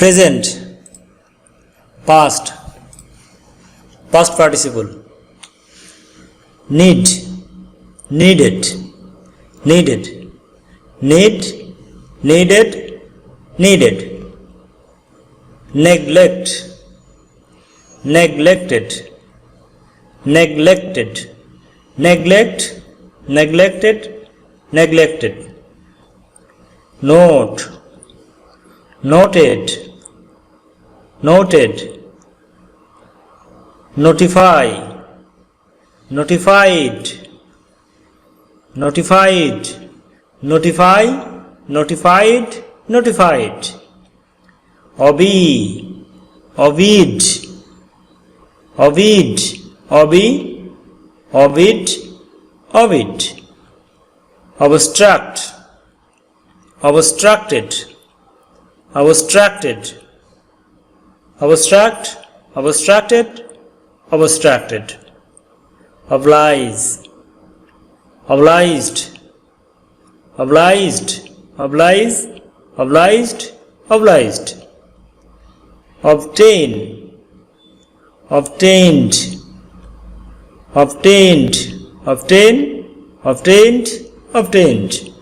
present, past, past participle, need, needed, needed, need, needed, needed, neglect, neglected, neglected, neglect, neglected, neglected, note, noted, noted, notify, notified, notified, notify, notified, notified, obey, obeyed, obeyed, obey, obeyed, obeyed, obstruct, obstructed, obstructed, obstruct, obstructed, obstructed, oblige, obliged, obliged, oblige, obliged, obliged, obtain, obtained, obtained, obtain, obtained, obtained,